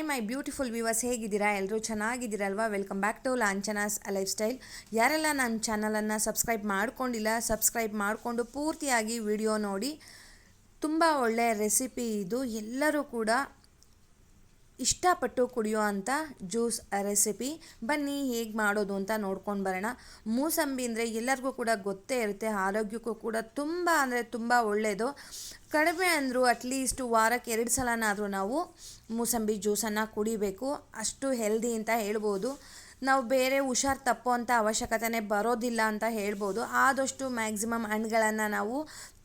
Hi my beautiful viewers, ಹೇಗಿದ್ದೀರಾ? ಎಲ್ಲರೂ ಚೆನ್ನಾಗಿದ್ದೀರಲ್ವಾ? Welcome back to Lanchana's lifestyle. ಯಾರೆಲ್ಲ ನನ್ನ ಚಾನಲನ್ನು ಸಬ್ಸ್ಕ್ರೈಬ್ ಮಾಡ್ಕೊಂಡಿಲ್ಲ, ಸಬ್ಸ್ಕ್ರೈಬ್ ಮಾಡಿಕೊಂಡು ಪೂರ್ತಿಯಾಗಿ ವಿಡಿಯೋ ನೋಡಿ. ತುಂಬ ಒಳ್ಳೆಯ ರೆಸಿಪಿ ಇದು. ಎಲ್ಲರೂ ಕೂಡ ಇಷ್ಟಪಟ್ಟು ಕುಡಿಯೋ ಅಂಥ ಜ್ಯೂಸ್ ರೆಸಿಪಿ. ಬನ್ನಿ ಹೇಗೆ ಮಾಡೋದು ಅಂತ ನೋಡ್ಕೊಂಡು ಬರೋಣ. ಮೂಸಂಬಿ ಅಂದರೆ ಎಲ್ಲರಿಗೂ ಕೂಡ ಗೊತ್ತೇ ಇರುತ್ತೆ, ಆರೋಗ್ಯಕ್ಕೂ ಕೂಡ ತುಂಬ ಅಂದರೆ ತುಂಬ ಒಳ್ಳೆಯದು. ಕಡಿಮೆ ಅಂದರೂ ಅಟ್ಲೀಸ್ಟ್ ವಾರಕ್ಕೆ 2 ಸಲನಾದರೂ ನಾವು ಮೂಸಂಬಿ ಜ್ಯೂಸನ್ನು ಕುಡಿಬೇಕು. ಅಷ್ಟು ಹೆಲ್ದಿ ಅಂತ ಹೇಳ್ಬೋದು. ನಾವು ಬೇರೆ ಹುಷಾರು ತಪ್ಪುವಂಥ ಅವಶ್ಯಕತೆನೇ ಬರೋದಿಲ್ಲ ಅಂತ ಹೇಳ್ಬೋದು. ಆದಷ್ಟು ಮ್ಯಾಕ್ಸಿಮಮ್ ಹಣ್ಣುಗಳನ್ನು ನಾವು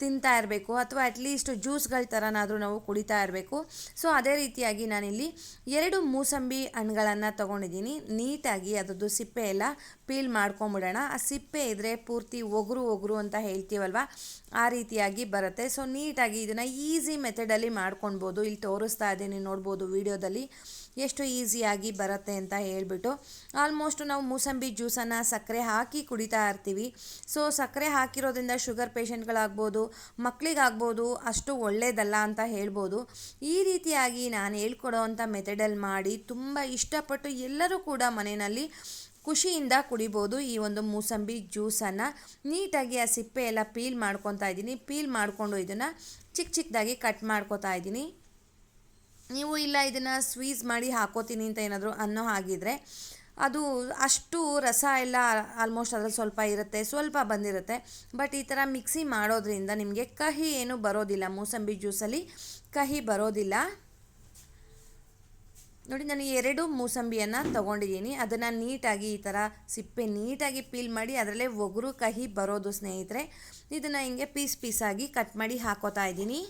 ತಿಂತಾ ಇರಬೇಕು, ಅಥವಾ ಅಟ್ಲೀಸ್ಟ್ ಜ್ಯೂಸ್ಗಳ ಥರನಾದರೂ ನಾವು ಕುಡಿತಾ ಇರಬೇಕು. ಸೊ ಅದೇ ರೀತಿಯಾಗಿ ನಾನಿಲ್ಲಿ 2 ಮೂಸಂಬಿ ಹಣ್ಣುಗಳನ್ನು ತೊಗೊಂಡಿದ್ದೀನಿ. ನೀಟಾಗಿ ಅದರದ್ದು ಸಿಪ್ಪೆ ಎಲ್ಲ ಪೀಲ್ ಮಾಡ್ಕೊಂಬಿಡೋಣ. ಆ ಸಿಪ್ಪೆ ಇದ್ದರೆ ಪೂರ್ತಿ ಒಗರು ಅಂತ ಹೇಳ್ತೀವಲ್ವ, ಆ ರೀತಿಯಾಗಿ ಬರುತ್ತೆ. ಸೊ ನೀಟಾಗಿ ಇದನ್ನು ಈಸಿ ಮೆಥಡಲ್ಲಿ ಮಾಡ್ಕೊಳ್ಬೋದು. ಇಲ್ಲಿ ತೋರಿಸ್ತಾ ಇದ್ದೀನಿ, ನೋಡ್ಬೋದು ವಿಡಿಯೋದಲ್ಲಿ ಎಷ್ಟು ಈಸಿಯಾಗಿ ಬರುತ್ತೆ ಅಂತ ಹೇಳ್ಬಿಟ್ಟು. ಆಲ್ಮೋಸ್ಟ್ ನಾವು ಮೂಸಂಬಿ ಜ್ಯೂಸನ್ನು ಸಕ್ಕರೆ ಹಾಕಿ ಕುಡಿತಾ ಇರ್ತೀವಿ. ಸೊ ಸಕ್ಕರೆ ಹಾಕಿರೋದ್ರಿಂದ ಶುಗರ್ ಪೇಷಂಟ್ಗಳಾಗ್ಬೋದು, ಮಕ್ಕಳಿಗಾಗ್ಬೋದು, ಅಷ್ಟು ಒಳ್ಳೆಯದಲ್ಲ ಅಂತ ಹೇಳ್ಬೋದು. ಈ ರೀತಿಯಾಗಿ ನಾನು ಹೇಳ್ಕೊಡೋ ಅಂಥ ಮೆಥಡಲ್ಲಿ ಮಾಡಿ ತುಂಬ ಇಷ್ಟಪಟ್ಟು ಎಲ್ಲರೂ ಕೂಡ ಮನೆಯಲ್ಲಿ ಖುಷಿಯಿಂದ ಕುಡಿಬೋದು ಈ ಒಂದು ಮೂಸಂಬಿ ಜ್ಯೂಸನ್ನು. ನೀಟಾಗಿ ಆ ಸಿಪ್ಪೆ ಎಲ್ಲ ಪೀಲ್ ಮಾಡ್ಕೊತಾ ಇದ್ದೀನಿ. ಪೀಲ್ ಮಾಡಿಕೊಂಡು ಇದನ್ನು ಚಿಕ್ಕದಾಗಿ ಕಟ್ ಮಾಡ್ಕೊತಾ ಇದ್ದೀನಿ. ನೀವು ಇಲ್ಲ ಇದನ್ನು ಸ್ವೀಸ್ ಮಾಡಿ ಹಾಕೋತೀನಿ ಅಂತ ಏನಾದರೂ ಅನ್ನೋ ಹಾಗಿದ್ರೆ ಅದು ಅಷ್ಟು ರಸ ಎಲ್ಲ ಆಲ್ಮೋಸ್ಟ್ ಅದರಲ್ಲಿ ಸ್ವಲ್ಪ ಇರುತ್ತೆ, ಸ್ವಲ್ಪ ಬಂದಿರುತ್ತೆ. ಬಟ್ ಈ ಥರ ಮಿಕ್ಸಿ ಮಾಡೋದ್ರಿಂದ ನಿಮಗೆ ಕಹಿ ಏನು ಬರೋದಿಲ್ಲ. ಮೂಸಂಬಿ ಜ್ಯೂಸಲ್ಲಿ ಕಹಿ ಬರೋದಿಲ್ಲ. ನೋಡಿ, ನಾನು 2 ಮೂಸಂಬಿಯನ್ನು ತೊಗೊಂಡಿದ್ದೀನಿ. ಅದನ್ನು ನೀಟಾಗಿ ಈ ಥರ ಸಿಪ್ಪೆ ನೀಟಾಗಿ ಪೀಲ್ ಮಾಡಿ ಅದರಲ್ಲೇ ಒಗರು ಕಹಿ ಬರೋದು ಸ್ನೇಹಿತರೆ. ಇದನ್ನು ಹಿಂಗೆ ಪೀಸಾಗಿ ಕಟ್ ಮಾಡಿ ಹಾಕೋತಾ ಇದ್ದೀನಿ.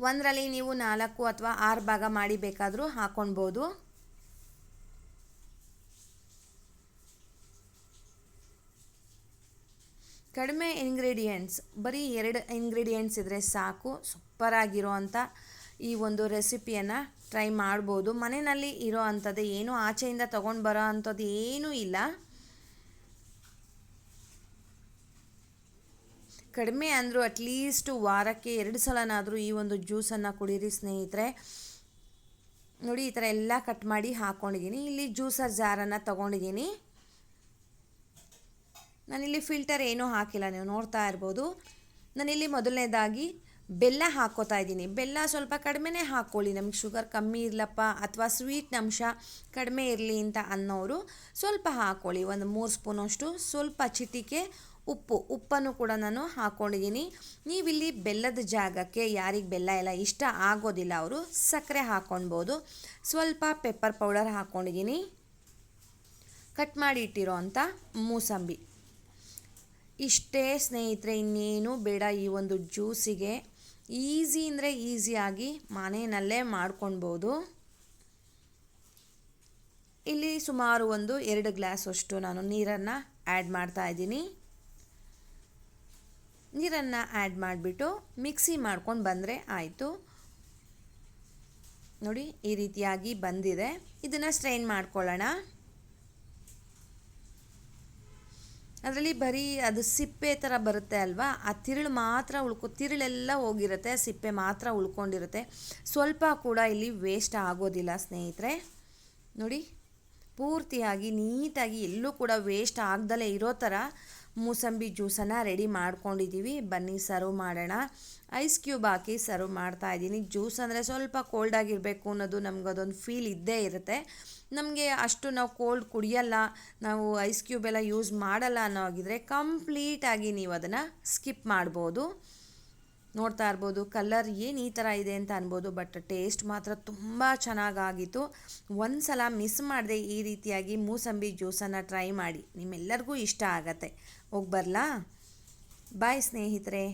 ಒಂದರಲ್ಲಿ ನೀವು 4 ಅಥವಾ 6 ಭಾಗ ಮಾಡಿ ಬೇಕಾದರೂ ಹಾಕೊಳ್ಬೋದು. ಕಡಿಮೆ ಇಂಗ್ರೀಡಿಯೆಂಟ್ಸ್, ಬರೀ 2 ಇಂಗ್ರೀಡಿಯೆಂಟ್ಸ್ ಇದ್ದರೆ ಸಾಕು. ಸೂಪರಾಗಿರೋ ಅಂಥ ಈ ಒಂದು ರೆಸಿಪಿಯನ್ನು ಟ್ರೈ ಮಾಡ್ಬೋದು. ಮನೆಯಲ್ಲಿ ಇರೋ ಅಂಥದ್ದು ಏನು ಆಚೆಯಿಂದ ತೊಗೊಂಡು ಬರೋ ಅಂಥದ್ದು ಏನೂ ಇಲ್ಲ. ಕಡಿಮೆ ಅಂದರೂ ಅಟ್ಲೀಸ್ಟ್ ವಾರಕ್ಕೆ 2 ಸಲನಾದರೂ ಈ ಒಂದು ಜ್ಯೂಸನ್ನು ಕುಡೀರಿ ಸ್ನೇಹಿತರೆ. ನೋಡಿ, ಈ ಥರ ಎಲ್ಲ ಕಟ್ ಮಾಡಿ ಹಾಕ್ಕೊಂಡಿದ್ದೀನಿ. ಇಲ್ಲಿ ಜ್ಯೂಸರ್ ಜಾರನ್ನು ತೊಗೊಂಡಿದ್ದೀನಿ. ನಾನಿಲ್ಲಿ ಫಿಲ್ಟರ್ ಏನೂ ಹಾಕಿಲ್ಲ, ನೀವು ನೋಡ್ತಾ ಇರ್ಬೋದು. ನಾನಿಲ್ಲಿ ಮೊದಲನೇದಾಗಿ ಬೆಲ್ಲ ಹಾಕ್ಕೋತಾ ಇದ್ದೀನಿ. ಬೆಲ್ಲ ಸ್ವಲ್ಪ ಕಡಿಮೆನೇ ಹಾಕ್ಕೊಳ್ಳಿ. ನಮಗೆ ಶುಗರ್ ಕಮ್ಮಿ ಇರಲಪ್ಪ ಅಥವಾ ಸ್ವೀಟ್ ಅಂಶ ಕಡಿಮೆ ಇರಲಿ ಅಂತ ಅನ್ನೋರು ಸ್ವಲ್ಪ ಹಾಕ್ಕೊಳ್ಳಿ. ಒಂದು 3 ಸ್ಪೂನಷ್ಟು, ಸ್ವಲ್ಪ ಚಿಟಿಕೆ ಉಪ್ಪನ್ನು ಕೂಡ ನಾನು ಹಾಕ್ಕೊಂಡಿದ್ದೀನಿ. ನೀವಿಲ್ಲಿ ಬೆಲ್ಲದ ಜಾಗಕ್ಕೆ ಯಾರಿಗೆ ಬೆಲ್ಲ ಎಲ್ಲ ಇಷ್ಟ ಆಗೋದಿಲ್ಲ ಅವರು ಸಕ್ಕರೆ ಹಾಕ್ಕೊಳ್ಬೋದು. ಸ್ವಲ್ಪ ಪೆಪ್ಪರ್ ಪೌಡರ್ ಹಾಕ್ಕೊಂಡಿದ್ದೀನಿ. ಕಟ್ ಮಾಡಿ ಇಟ್ಟಿರೋ ಅಂಥ ಮೂಸಂಬಿ ಇಷ್ಟೇ ಸ್ನೇಹಿತರೆ, ಇನ್ನೇನು ಬೇಡ. ಈ ಒಂದು ಜ್ಯೂಸಿಗೆ ಈಸಿ ಅಂದರೆ ಈಸಿಯಾಗಿ ಮನೆಯಲ್ಲೇ ಮಾಡ್ಕೊಳ್ಬೋದು. ಇಲ್ಲಿ ಸುಮಾರು ಒಂದು 2 ಗ್ಲಾಸ್ ಅಷ್ಟು ನಾನು ನೀರನ್ನು ಆ್ಯಡ್ ಮಾಡ್ತಾ ಇದ್ದೀನಿ. ನೀರನ್ನು ಆ್ಯಡ್ ಮಾಡಿಬಿಟ್ಟು ಮಿಕ್ಸಿ ಮಾಡ್ಕೊಂಡು ಬಂದರೆ ಆಯಿತು. ನೋಡಿ, ಈ ರೀತಿಯಾಗಿ ಬಂದಿದೆ. ಇದನ್ನು ಸ್ಟ್ರೈನ್ ಮಾಡ್ಕೊಳ್ಳೋಣ. ಅದರಲ್ಲಿ ಬರೀ ಅದು ಸಿಪ್ಪೆ ಥರ ಬರುತ್ತೆ ಅಲ್ವಾ, ಆ ತಿರುಳು ಮಾತ್ರ ತಿರುಳೆಲ್ಲ ಹೋಗಿರುತ್ತೆ, ಸಿಪ್ಪೆ ಮಾತ್ರ ಉಳ್ಕೊಂಡಿರುತ್ತೆ. ಸ್ವಲ್ಪ ಕೂಡ ಇಲ್ಲಿ ವೇಸ್ಟ್ ಆಗೋದಿಲ್ಲ ಸ್ನೇಹಿತರೆ. ನೋಡಿ, ಪೂರ್ತಿಯಾಗಿ ನೀಟಾಗಿ ಎಲ್ಲೂ ಕೂಡ ವೇಸ್ಟ್ ಆಗ್ದಲೇ ಇರೋ ಥರ ಮೂಸಂಬಿ ಜ್ಯೂಸನ್ನು ರೆಡಿ ಮಾಡ್ಕೊಂಡಿದ್ದೀವಿ. ಬನ್ನಿ ಸರ್ವ್ ಮಾಡೋಣ. ಐಸ್ ಕ್ಯೂಬ್ ಹಾಕಿ ಸರ್ವ್ ಮಾಡ್ತಾ ಇದ್ದೀನಿ. ಜ್ಯೂಸ್ ಅಂದರೆ ಸ್ವಲ್ಪ ಕೋಲ್ಡ್ ಆಗಿರಬೇಕು ಅನ್ನೋದು ನಮ್ಗೆ ಅದೊಂದು ಫೀಲ್ ಇದ್ದೇ ಇರುತ್ತೆ. ನಮಗೆ ಅಷ್ಟು ನಾವು ಕೋಲ್ಡ್ ಕುಡಿಯಲ್ಲ, ನಾವು ಐಸ್ ಕ್ಯೂಬ್ ಎಲ್ಲ ಯೂಸ್ ಮಾಡಲ್ಲ ಅನ್ನೋ ಆಗಿದ್ರೆ ಕಂಪ್ಲೀಟಾಗಿ ನೀವು ಅದನ್ನು ಸ್ಕಿಪ್ ಮಾಡ್ಬೋದು. ನೋಡ್ತಾ ಇರ್ಬೋದು, ಕಲರ್ ಏನು ಈ ಥರ ಇದೆ ಅಂತ ಅನ್ಬೋದು, ಬಟ್ ಟೇಸ್ಟ್ ಮಾತ್ರ ತುಂಬ ಚೆನ್ನಾಗಾಗಿತ್ತು. ಒಂದು ಸಲ ಮಿಸ್ ಮಾಡದೆ ಈ ರೀತಿಯಾಗಿ ಮೂಸಂಬಿ ಜ್ಯೂಸನ್ನು ಟ್ರೈ ಮಾಡಿ, ನಿಮ್ಮೆಲ್ಲರಿಗೂ ಇಷ್ಟ ಆಗತ್ತೆ. ಹೋಗಿ ಬರಲಾ? ಬಾಯ್ ಸ್ನೇಹಿತರೆ.